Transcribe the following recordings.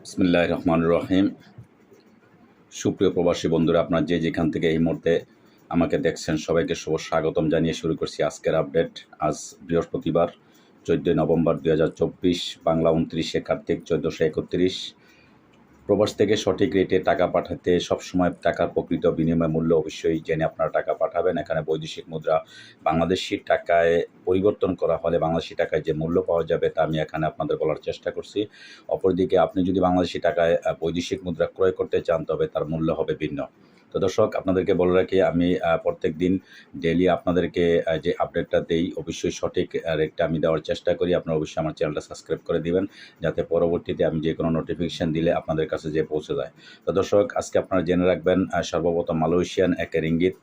বিসমিল্লাহির রহমানির রহিম। সুপ্রিয় প্রবাসী বন্ধুরা, আপনারা যে যেখান থেকে এই মুহূর্তে আমাকে দেখছেন সবাইকে শুভ স্বাগতম জানিয়ে শুরু করছি আজকের আপডেট। আজ বৃহস্পতিবার 14 নভেম্বর 2024, বাংলা 29 কার্তিক 1431। প্রবাস থেকে সঠিক রেটে টাকা পাঠাতে সবসময় টাকার প্রকৃত বিনিময় মূল্য অবশ্যই জেনে আপনারা টাকা পাঠাবেন। এখানে বৈদেশিক মুদ্রা বাংলাদেশি টাকায় পরিবর্তন করা হলে বাংলাদেশি টাকায় যে মূল্য পাওয়া যাবে তা আমি এখানে আপনাদের বলার চেষ্টা করছি। অপরদিকে আপনি যদি বাংলাদেশি টাকায় বৈদেশিক মুদ্রা ক্রয় করতে চান তবে তার মূল্য হবে ভিন্ন। তো দর্শক, আপনাদেরকে বলে রাখি, আমি প্রত্যেক দিন ডেইলি আপনাদেরকে যে আপডেটটা দেই অবশ্যই সঠিক রেটটা আমি দেওয়ার চেষ্টা করি। আপনারা অবশ্যই আমার চ্যানেলটা সাবস্ক্রাইব করে দিবেন, যাতে পরবর্তীতে আমি যে কোনো নোটিফিকেশান দিলে আপনাদের কাছে যে পৌঁছে যায়। তো দর্শক, আজকে আপনারা জেনে রাখবেন, সর্বপ্রথম মালয়েশিয়ান এক রিঙ্গিত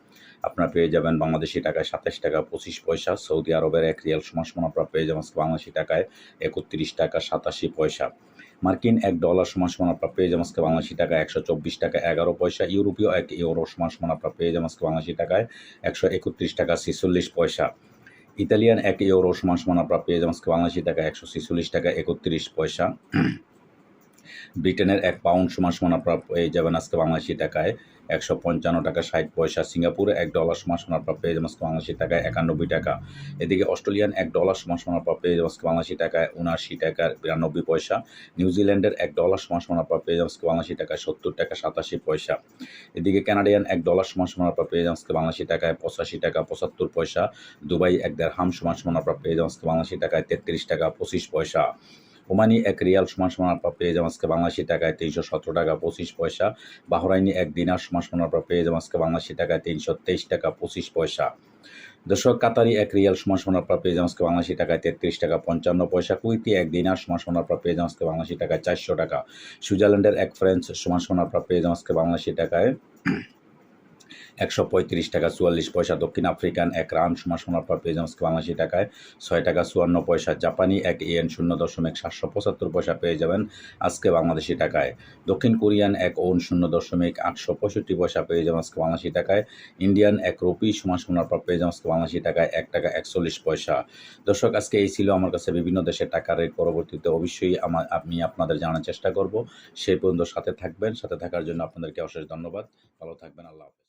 আপনারা পেয়ে যাবেন বাংলাদেশি টাকায় 27 টাকা 25 পয়সা। সৌদি আরবের এক রিয়াল সমান আপনারা পেয়ে যাবেন বাংলাদেশি টাকায় 31 টাকা 87 পয়সা। মার্কিন $1 সমান আপনারা পেয়ে যাবেন বাংলাদেশি টাকায় 124 টাকা 11 পয়সা। ইউরোপীয় এক ইউরো সমান আপনারা পেয়ে যাবেন বাংলাদেশি টাকায় 131 টাকা 46 পয়সা। ইতালিয়ান এক ইউরো সমান আপনারা পেয়ে যাবেন বাংলাদেশি টাকায় 146 টাকা 31 পয়সা। ব্রিটেনের এক পাউন্ড সমান আপনারা পেয়ে যাবেন আজকে বাংলাদেশি টাকায় 155 টাকা 60 পয়সা। সিঙ্গাপুরে $1 সমান আপনারা পেয়ে যাবেন বাংলাদেশি টাকায় 91 টাকা। এদিকে অস্ট্রেলিয়ান $1 সমান আপনারা পেয়ে যাবেন বাংলাদেশি টাকায় 79 টাকা 92 পয়সা। নিউজিল্যান্ডের $1 সমান আপনারা পেয়ে যাবেন বাংলাদেশি টাকায় 70 টাকা 87 পয়সা। এদিকে কানাডিয়ান $1 সমান আপনারা পেয়ে যাবেন বাংলাদেশি টাকায় 85 টাকা 75 পয়সা। দুবাই এক দেড়হাম সমান আপনারা পেয়ে যাবেন বাংলাদেশি টাকায় 33 টাকা 25 পয়সা। ওমানি এক রিয়াল সমান আপনারা পেয়ে যাবেন আজকে বাংলাদেশি টাকায় 317 টাকা 25 পয়সা। বাহরাইনি এক দিনার সমান আপনারা পেয়ে যাবেন আজকে বাংলাদেশি টাকায় 323 টাকা 25 পয়সা। দর্শক, কাতারি এক রিয়াল সমান আপনারা পেয়ে যাবেন আজকে বাংলাদেশি টাকায় 33 টাকা 55 পয়সা। কুইতি এক দিনার সমান আপনারা পেয়ে যাবেন আজকে বাংলাদেশি টাকায় 400 টাকা। সুইজারল্যান্ডের এক ফ্রেঞ্চ সমান আপনারা পেয়ে যাবেন আজকে বাংলাদেশি টাকায় 135 টাকা 44 পয়সা। দক্ষিণ আফ্রিকান এক রান সমান আপনারা পেয়ে যাবেন বাংলাদেশি টাকায় 6 টাকা 54 পয়সা। জাপানি এক ইয়েন 0.775 পয়সা পেয়ে যাবেন আজকে বাংলাদেশি টাকায়। দক্ষিণ কোরিয়ান এক ওন 0.865 পয়সা পেয়ে যাবেন আজকে বাংলাদেশি টাকায়। ইন্ডিয়ান এক রুপি সমান আপনারা পেয়ে যাবেন বাংলাদেশি টাকায় 1 টাকা 41 পয়সা। দর্শক, আজকে এই ছিল আমার কাছে বিভিন্ন দেশের টাকার রেট। পরবর্তীতে অবশ্যই আমি আপনাদের জানার চেষ্টা করব। সেই পর্যন্ত সাথে থাকবেন। সাথে থাকার জন্য আপনাদেরকে অশেষ ধন্যবাদ। ভালো থাকবেন। আল্লাহ হাফেজ।